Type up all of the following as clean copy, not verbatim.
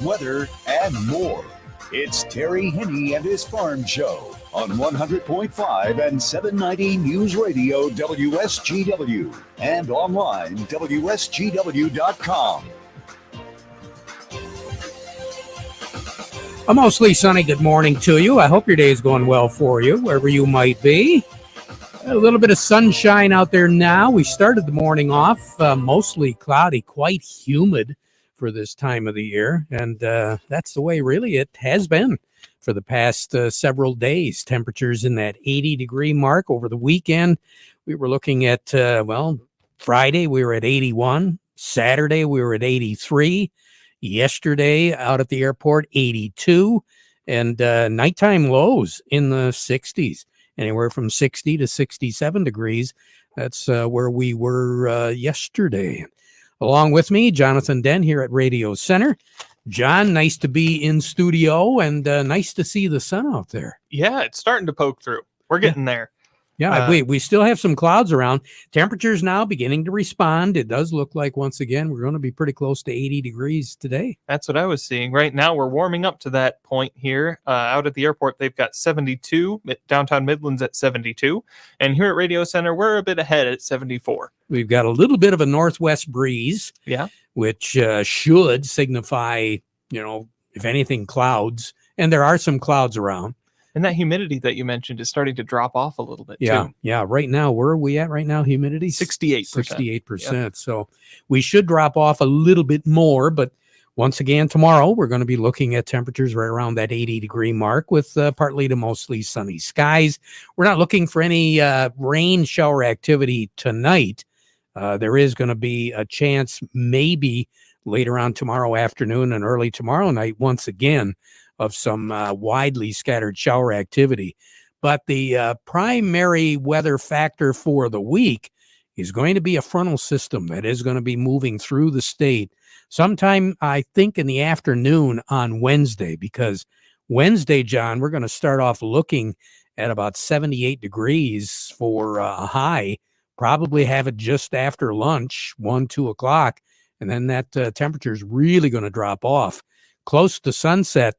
weather, and more. It's Terry Henne and his Farm Show on 100.5 and 790 News Radio WSGW and online WSGW.com. A mostly sunny good morning to you. I hope your day is going well for you, wherever you might be. A little bit of sunshine out there now. We started the morning off mostly cloudy, quite humid for this time of the year. And that's the way really it has been for the past several days. Temperatures in that 80-degree mark over the weekend. We were looking at, Friday we were at 81. Saturday we were at 83. Yesterday out at the airport, 82. And nighttime lows in the 60s. Anywhere from 60 to 67 degrees. That's where we were yesterday. Along with me, Jonathan Dent here at Radio Center. John, nice to be in studio and nice to see the sun out there. Yeah, it's starting to poke through. We're getting there. Yeah, we still have some clouds around. Temperatures now beginning to respond. It does look like, once again, we're going to be pretty close to 80 degrees today. That's what I was seeing. Right now, we're warming up to that point here. Out at the airport, they've got 72. Downtown Midland's at 72. And here at Radio Center, we're a bit ahead at 74. We've got a little bit of a northwest breeze, which should signify, if anything, clouds. And there are some clouds around. And that humidity that you mentioned is starting to drop off a little bit, too. Yeah. Right now, where are we at right now? Humidity? 68%. 68%. Yep. So we should drop off a little bit more. But once again, tomorrow, we're going to be looking at temperatures right around that 80-degree mark with partly to mostly sunny skies. We're not looking for any rain shower activity tonight. There is going to be a chance maybe later on tomorrow afternoon and early tomorrow night once again of some widely scattered shower activity. But the primary weather factor for the week is going to be a frontal system that is going to be moving through the state sometime, I think, in the afternoon on Wednesday, because Wednesday, John, we're going to start off looking at about 78 degrees for a high, probably have it just after lunch, 1, 2 o'clock, and then that temperature is really going to drop off. Close to sunset,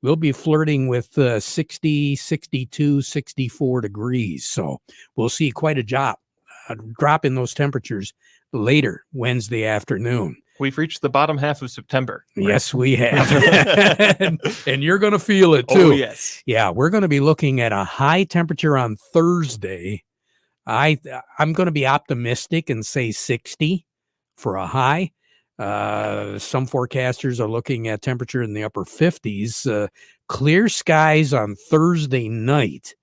we'll be flirting with 60, 62, 64 degrees. So we'll see quite a drop in those temperatures later Wednesday afternoon. We've reached the bottom half of September. Right? Yes, we have. and you're going to feel it too. Oh, yes. Yeah, we're going to be looking at a high temperature on Thursday. I'm going to be optimistic and say 60 for a high. Some forecasters are looking at temperature in the upper 50s. Clear skies on Thursday night,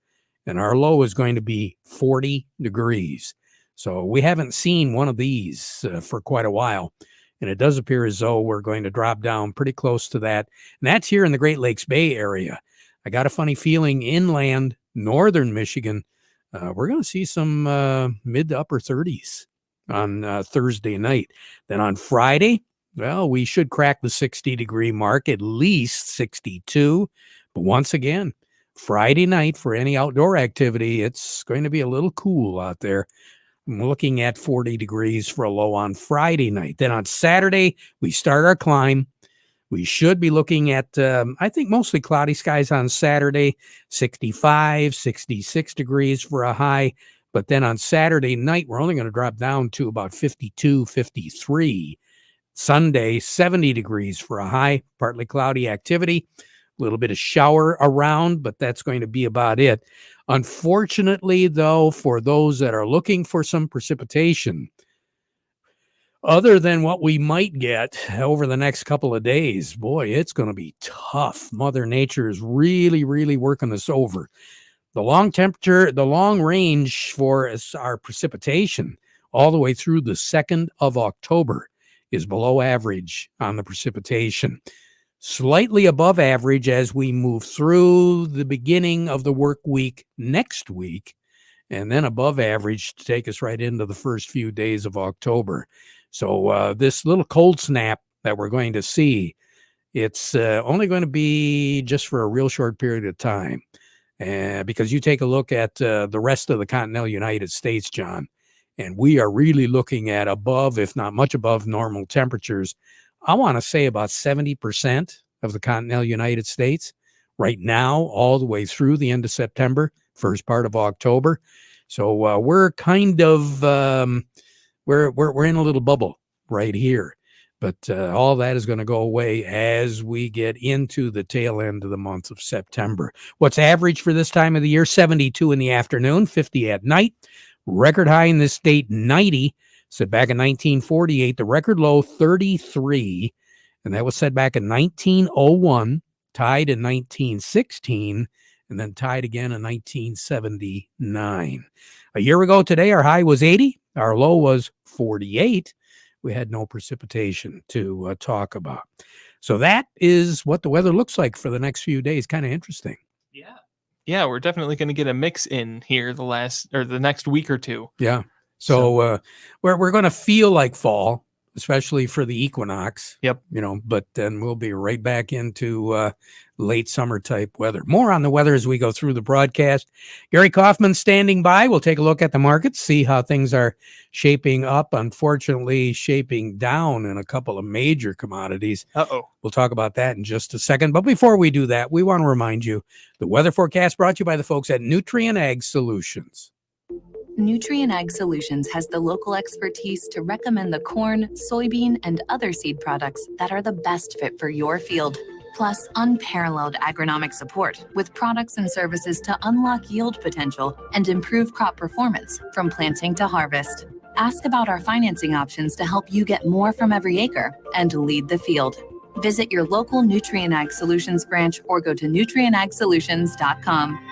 and our low is going to be 40 degrees. So we haven't seen one of these for quite a while, and it does appear as though we're going to drop down pretty close to that. And that's here in the Great Lakes Bay area. I got a funny feeling inland, northern Michigan, we're going to see some mid to upper 30s. On Thursday night. Then on Friday, we should crack the 60-degree mark, at least 62. But once again, Friday night for any outdoor activity, it's going to be a little cool out there. I'm looking at 40 degrees for a low on Friday night. Then on Saturday, we start our climb. We should be looking at, I think, mostly cloudy skies on Saturday, 65, 66 degrees for a high. But then on Saturday night, we're only going to drop down to about 52, 53. Sunday, 70 degrees for a high, partly cloudy activity. A little bit of shower around, but that's going to be about it. Unfortunately, though, for those that are looking for some precipitation, other than what we might get over the next couple of days, boy, it's going to be tough. Mother Nature is really, really working us over. The long temperature, the long range for our precipitation all the way through the 2nd of October is below average on the precipitation. Slightly above average as we move through the beginning of the work week next week, and then above average to take us right into the first few days of October. So this little cold snap that we're going to see, it's only going to be just for a real short period of time. Because you take a look at the rest of the continental United States, John, and we are really looking at above, if not much above, normal temperatures I want to say about 70% of the continental United States right now, all the way through the end of September, first part of October. So we're kind of we're in a little bubble right here. But all that is going to go away as we get into the tail end of the month of September. What's average for this time of the year? 72 in the afternoon, 50 at night. Record high in this state, 90. Set back in 1948. The record low, 33. And that was set back in 1901, tied in 1916, and then tied again in 1979. A year ago today, our high was 80. Our low was 48. We had no precipitation to talk about. So that is what the weather looks like for the next few days. Kind of interesting. Yeah. Yeah, we're definitely going to get a mix in here the next week or two. Yeah. So we're going to feel like fall, especially for the equinox. Yep. But then we'll be right back into late summer type weather. More on the weather as we go through the broadcast. Gary Kaufman standing by. We'll take a look at the markets, see how things are shaping up. Unfortunately, shaping down in a couple of major commodities. We'll talk about that in just a second. But before we do that, we want to remind you the weather forecast brought to you by the folks at Nutrient Ag Solutions. Nutrient Ag Solutions has the local expertise to recommend the corn, soybean, and other seed products that are the best fit for your field. Plus, unparalleled agronomic support with products and services to unlock yield potential and improve crop performance from planting to harvest. Ask about our financing options to help you get more from every acre and lead the field. Visit your local Nutrient Ag Solutions branch or go to nutrientagsolutions.com.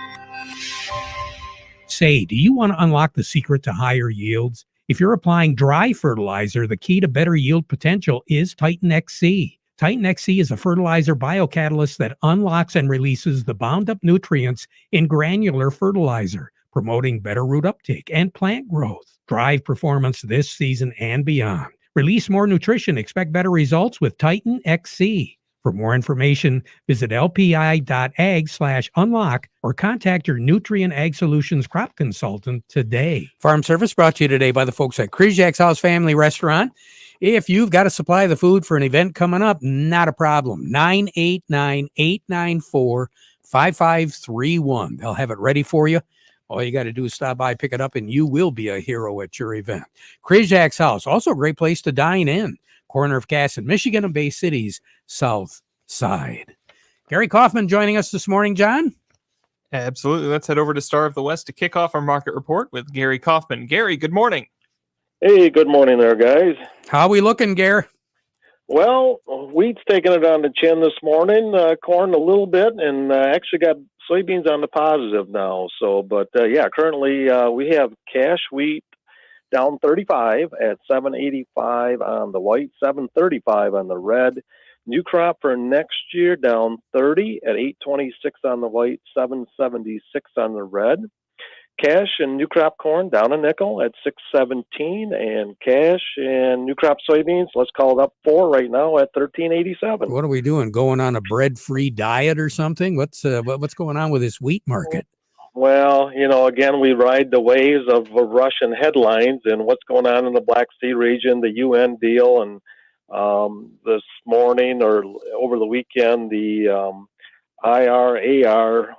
Say, do you want to unlock the secret to higher yields? If you're applying dry fertilizer, the key to better yield potential is Titan XC. Titan XC is a fertilizer biocatalyst that unlocks and releases the bound up nutrients in granular fertilizer, promoting better root uptake and plant growth. Drive performance this season and beyond. Release more nutrition. Expect better results with Titan XC. For more information, visit lpi.ag/unlock or contact your Nutrient Ag Solutions crop consultant today. Farm Service brought to you today by the folks at Kryzak's House Family Restaurant. If you've got to supply the food for an event coming up, not a problem. 989-894-5531. They'll have it ready for you. All you got to do is stop by, pick it up, and you will be a hero at your event. Kryzak's House, also a great place to dine in. Corner of Cass in Michigan and Bay City's south side. Gary Kaufman joining us this morning, John. Absolutely. Let's head over to Star of the West to kick off our market report with Gary Kaufman. Gary, good morning. Hey, good morning there, guys. How are we looking, Gary? Well, wheat's taking it on the chin this morning, corn a little bit, and actually got soybeans on the positive now. So, but currently we have cash wheat down 35 at 785 on the white, 735 on the red. New crop for next year down 30 at 826 on the white, 776 on the red. Cash and new crop corn down a nickel at 617, and cash and new crop soybeans, let's call it up 4 right now at 1387. What are we doing? Going on a bread-free diet or something? What's going on with this wheat market? Well, again, we ride the waves of Russian headlines and what's going on in the Black Sea region, the UN deal, and this morning or over the weekend, the IRAR,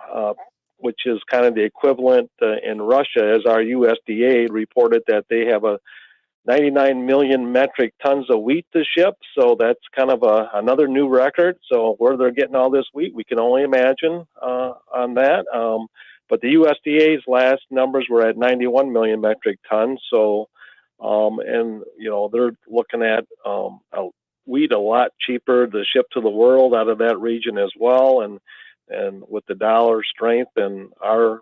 which is kind of the equivalent in Russia as our USDA, reported that they have 99 million metric tons of wheat to ship. So that's kind of another new record. So where they're getting all this wheat, we can only imagine on that. But the USDA's last numbers were at 91 million metric tons. So, they're looking at wheat a lot cheaper to ship to the world out of that region as well. And with the dollar strength and our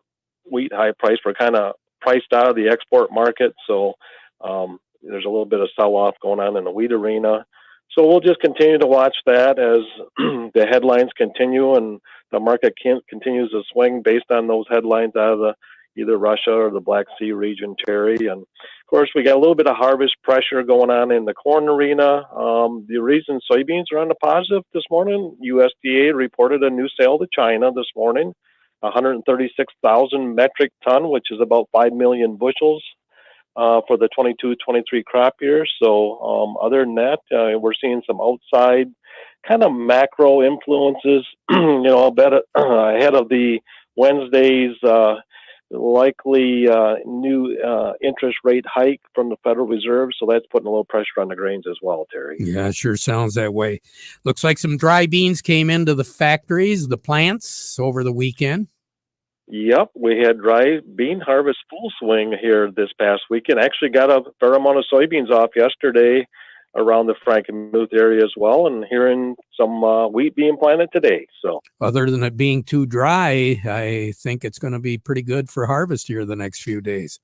wheat high price, we're kind of priced out of the export market. So there's a little bit of sell-off going on in the wheat arena. So we'll just continue to watch that as the headlines continue and the market continues to swing based on those headlines out of either Russia or the Black Sea region, Terry. And of course, we got a little bit of harvest pressure going on in the corn arena. The reason soybeans are on the positive this morning, USDA reported a new sale to China this morning, 136,000 metric ton, which is about 5 million bushels. for the 22-23 crop year. So other than that, we're seeing some outside kind of macro influences, a bit ahead of the Wednesday's likely new interest rate hike from the Federal Reserve. So that's putting a little pressure on the grains as well, Terry. Yeah, sure sounds that way. Looks like some dry beans came into the factories, the plants over the weekend. Yep, we had dry bean harvest full swing here this past weekend. Actually got a fair amount of soybeans off yesterday around the Frankenmuth area as well, and hearing some wheat being planted today. So, other than it being too dry, I think it's going to be pretty good for harvest here the next few days.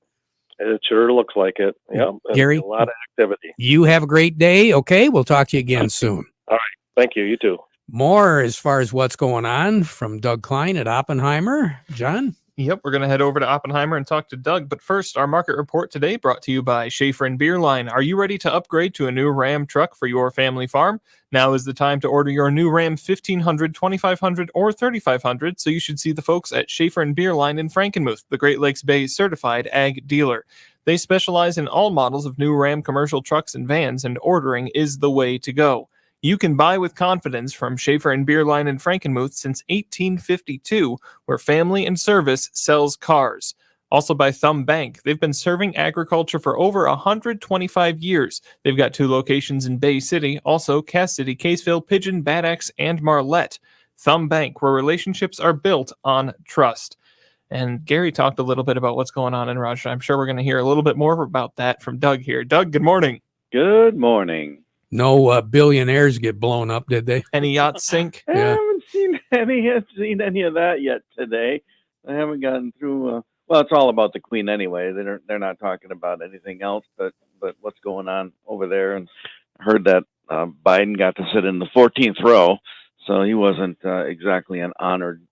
It sure looks like it. Yeah, Gary, a lot of activity. You have a great day. Okay, we'll talk to you again soon. All right, thank you. You too. More as far as what's going on from Doug Klein at Oppenheimer. John? Yep, we're going to head over to Oppenheimer and talk to Doug. But first, our market report today brought to you by Schaefer and Beerline. Are you ready to upgrade to a new Ram truck for your family farm? Now is the time to order your new Ram 1500, 2500, or 3500, so you should see the folks at Schaefer and Beerline in Frankenmuth, the Great Lakes Bay certified ag dealer. They specialize in all models of new Ram commercial trucks and vans, and ordering is the way to go. You can buy with confidence from Schaefer and Beerline in Frankenmuth since 1852, where family and service sells cars. Also by Thumb Bank. They've been serving agriculture for over 125 years. They've got 2 locations in Bay City, also Cass City, Caseville, Pigeon, Bad Axe, and Marlette. Thumb Bank, where relationships are built on trust. And Gary talked a little bit about what's going on in Rochester. I'm sure we're going to hear a little bit more about that from Doug here. Doug, good morning. Good morning. No billionaires get blown up, did they? Any yachts sink? I haven't seen any of that yet today. I haven't gotten through. Well, it's all about the Queen anyway. They're not talking about anything else, but what's going on over there. And I heard that Biden got to sit in the 14th row, so he wasn't exactly an honored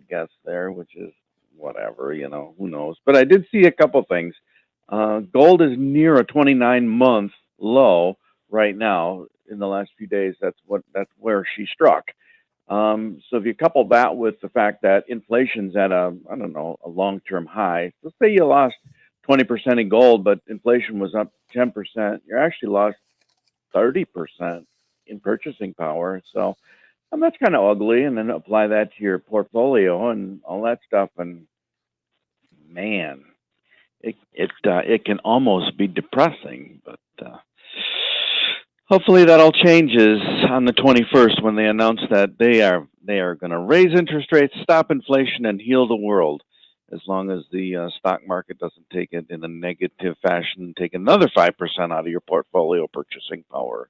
guest there, which is whatever, who knows. But I did see a couple things. Gold is near a 29-month low right now. In the last few days, that's where she struck. So if you couple that with the fact that inflation's at a long-term high, let's say you lost 20% in gold, but inflation was up 10%, you actually lost 30% in purchasing power. So that's kind of ugly. And then apply that to your portfolio and all that stuff, and man, it can almost be depressing. But hopefully that all changes on the 21st when they announce that they are going to raise interest rates, stop inflation, and heal the world. As long as the stock market doesn't take it in a negative fashion, take another 5% out of your portfolio purchasing power.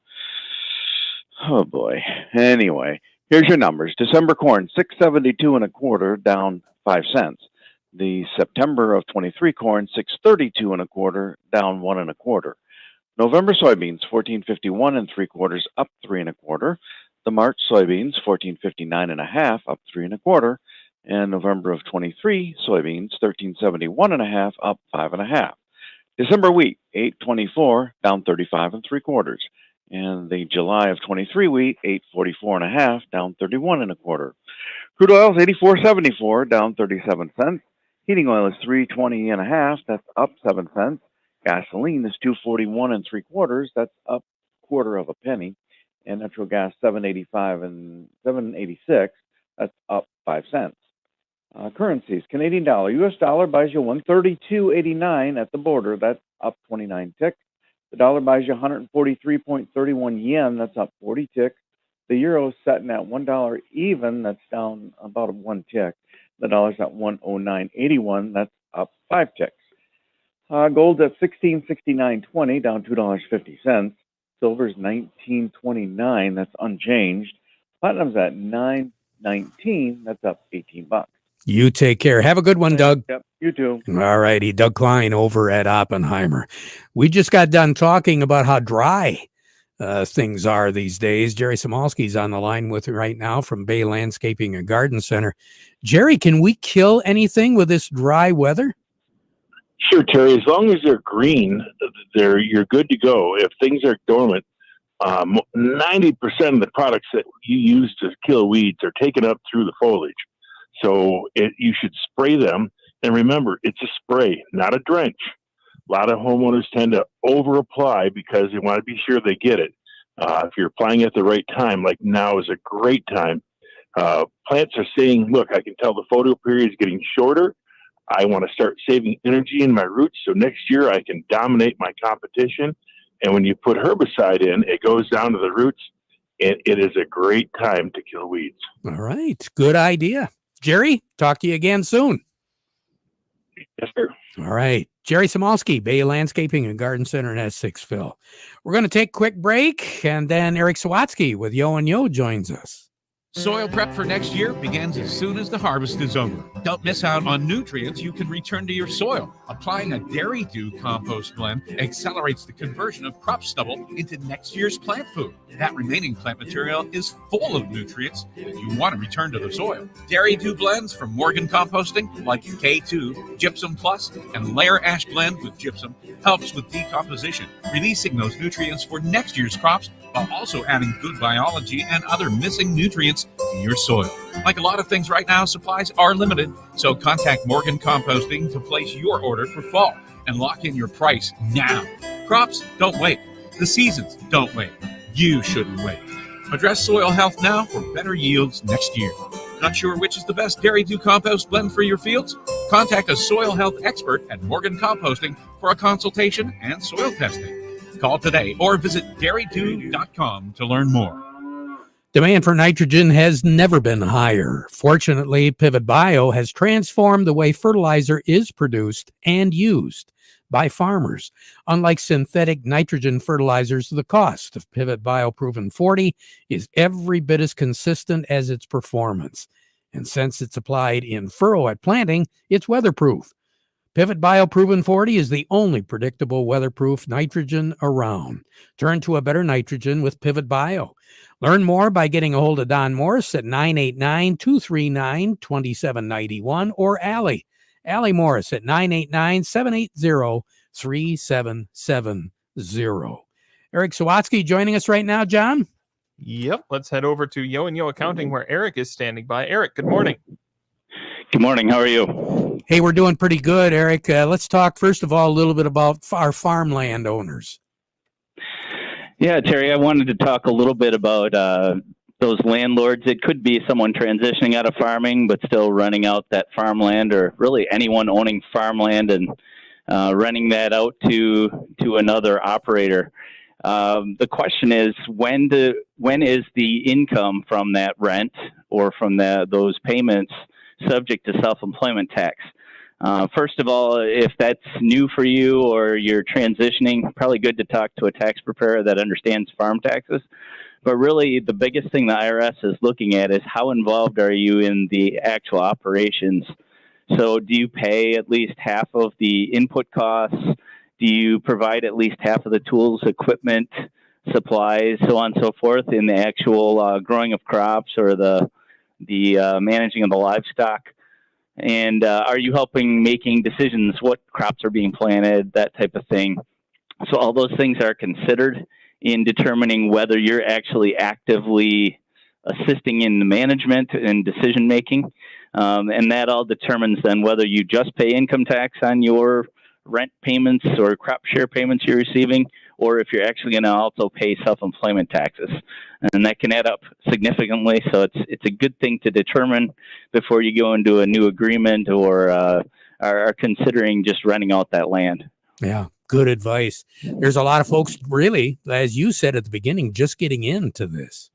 Oh boy. Anyway, here's your numbers. December corn, 672 1/4, down 5 cents. The September of 23 corn, 632 1/4, down 1 1/4. November soybeans, 1451 3/4, up 3 1/4. The March soybeans, 1459 1/2, up 3 1/4. And November of 23 soybeans, 1371 1/2, up 5 1/2. December wheat, 824, down 35 3/4. And the July of 23 wheat, 844 1/2, down 31 1/4. Crude oil is 84.74, down 37 cents. Heating oil is 320 1/2, that's up 7 cents. Gasoline is 241 3/4, that's up 1/4 of a penny. And natural gas 785 and 786, that's up 5 cents. Currencies, Canadian dollar, US dollar buys you 132.89 at the border, that's up 29 ticks. The dollar buys you 143.31 yen, that's up 40 ticks. The euro is setting at $1 even, that's down about 1 tick. The dollar's at 109.81, that's up 5 ticks. Gold's at $1669.20, down $2.50. Silver's $19.29, that's unchanged. Platinum's at $9.19, that's up $18. You take care. Have a good one, Doug. Yep, you too. All righty. Doug Klein over at Oppenheimer. We just got done talking about how dry things are these days. Jerry Samalski's on the line with me right now from Bay Landscaping and Garden Center. Jerry, can we kill anything with this dry weather? Sure, Terry. As long as they're green, you're good to go. If things are dormant, 90% of the products that you use to kill weeds are taken up through the foliage. So you should spray them. And remember, it's a spray, not a drench. A lot of homeowners tend to over apply because they want to be sure they get it. If you're applying at the right time, like now is a great time. Plants are saying, look, I can tell the photo period is getting shorter. I want to start saving energy in my roots so next year I can dominate my competition. And when you put herbicide in, it goes down to the roots, and it is a great time to kill weeds. All right. Good idea. Jerry, talk to you again soon. Yes, sir. All right. Jerry Samolsky, Bay Landscaping and Garden Center in Essexville. We're going to take a quick break, and then Eric Sawatsky with Yo and Yo joins us. Soil prep for next year begins as soon as the harvest is over. Don't miss out on nutrients you can return to your soil. Applying a Dairy Dew compost blend accelerates the conversion of crop stubble into next year's plant food. That remaining plant material is full of nutrients that you want to return to the soil. Dairy Dew blends from Morgan Composting, like K2, Gypsum Plus, and Layer Ash Blend with Gypsum, helps with decomposition, releasing those nutrients for next year's crops while also adding good biology and other missing nutrients to your soil. Like a lot of things right now, supplies are limited, so contact Morgan Composting to place your order for fall and lock in your price now. Crops don't wait. The seasons don't wait. You shouldn't wait. Address soil health now for better yields next year. Not sure which is the best Dairy Dew compost blend for your fields? Contact a soil health expert at Morgan Composting for a consultation and soil testing. Call today or visit dairydew.com to learn more. Demand for nitrogen has never been higher. Fortunately, Pivot Bio has transformed the way fertilizer is produced and used by farmers. Unlike synthetic nitrogen fertilizers, the cost of Pivot Bio Proven 40 is every bit as consistent as its performance. And since it's applied in furrow at planting, it's weatherproof. Pivot Bio Proven 40 is the only predictable weatherproof nitrogen around. Turn to a better nitrogen with Pivot Bio. Learn more by getting a hold of Don Morris at 989-239-2791 or Allie Morris at 989-780-3770. Eric Sawatsky joining us right now, John. Yep. Let's head over to Yo and Yo Accounting where Eric is standing by. Eric, good morning. Good morning. How are you? Hey, we're doing pretty good, Eric. Let's talk, first of all, a little bit about our farmland owners. Yeah, Terry, I wanted to talk a little bit about those landlords. It could be someone transitioning out of farming, but still running out that farmland, or really anyone owning farmland and renting that out to another operator. The question is, when is the income from that rent or from those payments subject to self-employment tax? First of all, if that's new for you or you're transitioning, probably good to talk to a tax preparer that understands farm taxes. But really, the biggest thing the IRS is looking at is how involved are you in the actual operations. So do you pay at least half of the input costs? Do you provide at least half of the tools, equipment, supplies, so on and so forth in the actual growing of crops or the managing of the livestock? And are you helping making decisions, what crops are being planted, that type of thing? So all those things are considered in determining whether you're actually actively assisting in the management and decision making. And that all determines then whether you just pay income tax on your rent payments or crop share payments you're receiving, or if you're actually going to also pay self-employment taxes. And that can add up significantly. So it's a good thing to determine before you go into a new agreement or are considering just renting out that land. Yeah, good advice. There's a lot of folks really, as you said at the beginning, just getting into this.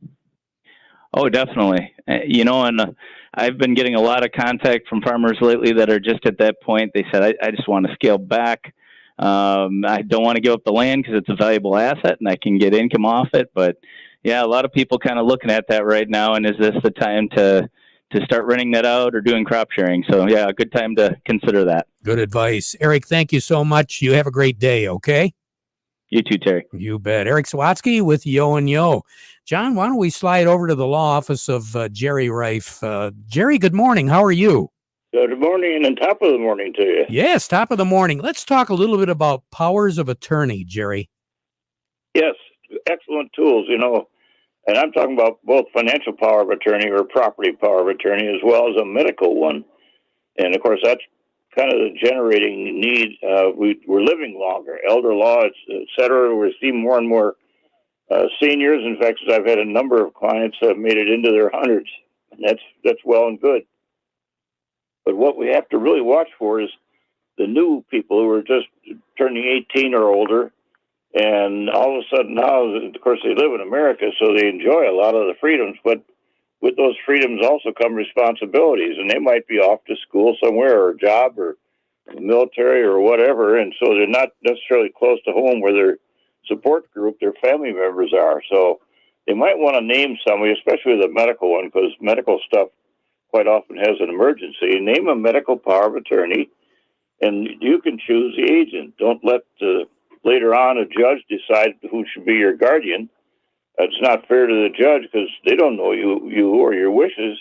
Oh, definitely. And I've been getting a lot of contact from farmers lately that are just at that point. They said, I just want to scale back. I don't want to give up the land because it's a valuable asset and I can get income off it. But yeah, a lot of people kind of looking at that right now. And is this the time to start renting that out or doing crop sharing? So yeah, a good time to consider that. Good advice. Eric, thank you so much. You have a great day, okay? You too, Terry. You bet. Eric Sawatsky with Yo and Yo. John, why don't we slide over to the law office of Jerry Reif. Jerry, good morning. How are you? Good morning and top of the morning to you. Yes, top of the morning. Let's talk a little bit about powers of attorney, Jerry. Yes, excellent tools, and I'm talking about both financial power of attorney or property power of attorney as well as a medical one. And of course, that's kind of the generating need. We're living longer, elder law, et cetera. We're seeing more and more seniors. In fact, I've had a number of clients that have made it into their hundreds, and that's well and good. But what we have to really watch for is the new people who are just turning 18 or older, and all of a sudden now, of course, they live in America, so they enjoy a lot of the freedoms, but with those freedoms also come responsibilities, and they might be off to school somewhere or a job or the military or whatever, and so they're not necessarily close to home where their support group, their family members are. So they might want to name somebody, especially the medical one, because medical stuff quite often has an emergency. Name a medical power of attorney, and you can choose the agent. Don't let later on a judge decide who should be your guardian. It's not fair to the judge because they don't know you or your wishes.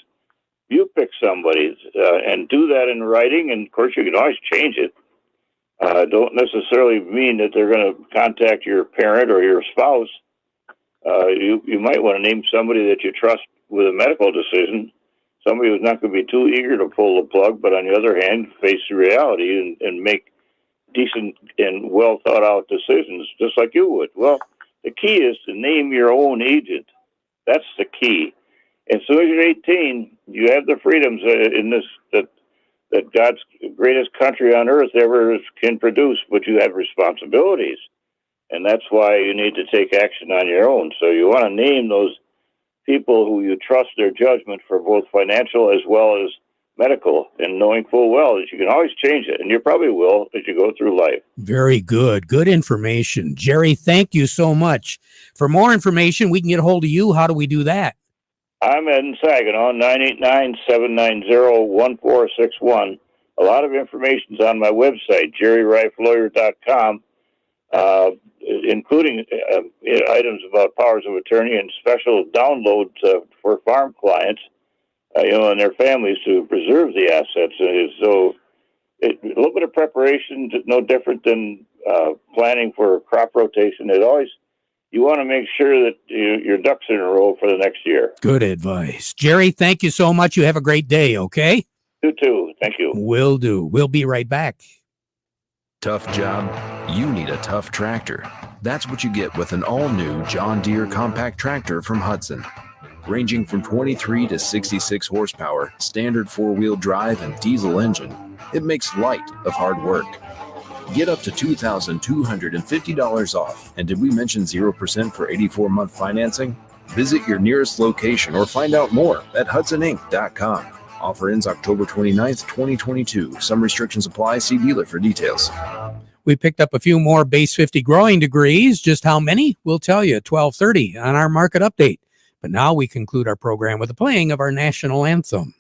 You pick somebody and do that in writing, and of course you can always change it. Don't necessarily mean that they're going to contact your parent or your spouse. You might want to name somebody that you trust with a medical decision, somebody who's not going to be too eager to pull the plug, but on the other hand, face the reality and make decent and well thought out decisions, just like you would. Well, the key is to name your own agent. That's the key. As soon as you're 18, you have the freedoms in this that God's greatest country on earth ever can produce, but you have responsibilities. And that's why you need to take action on your own. So you want to name those people who you trust their judgment for both financial as well as medical, and knowing full well that you can always change it, and you probably will as you go through life. Very good. Good information. Jerry, thank you so much. For more information, we can get a hold of you. How do we do that? I'm in Saginaw, 989-790-1461. A lot of information's on my website, jerryriffelawyer.com, including items about powers of attorney and special downloads for farm clients, and their families to preserve the assets. So a little bit of preparation, no different than planning for crop rotation. You want to make sure that your ducks are in a row for the next year. Good advice. Jerry, thank you so much. You have a great day, okay? You too. Thank you. Will do. We'll be right back. Tough job? You need a tough tractor. That's what you get with an all-new John Deere compact tractor from Hudson. Ranging from 23 to 66 horsepower, standard four-wheel drive and diesel engine, it makes light of hard work. Get up to $2,250 off. And did we mention 0% for 84-month financing? Visit your nearest location or find out more at HudsonInc.com. Offer ends October 29th, 2022. Some restrictions apply. See dealer for details. We picked up a few more base 50 growing degrees. Just how many? We'll tell you at 12:30 on our market update. But now we conclude our program with the playing of our national anthem.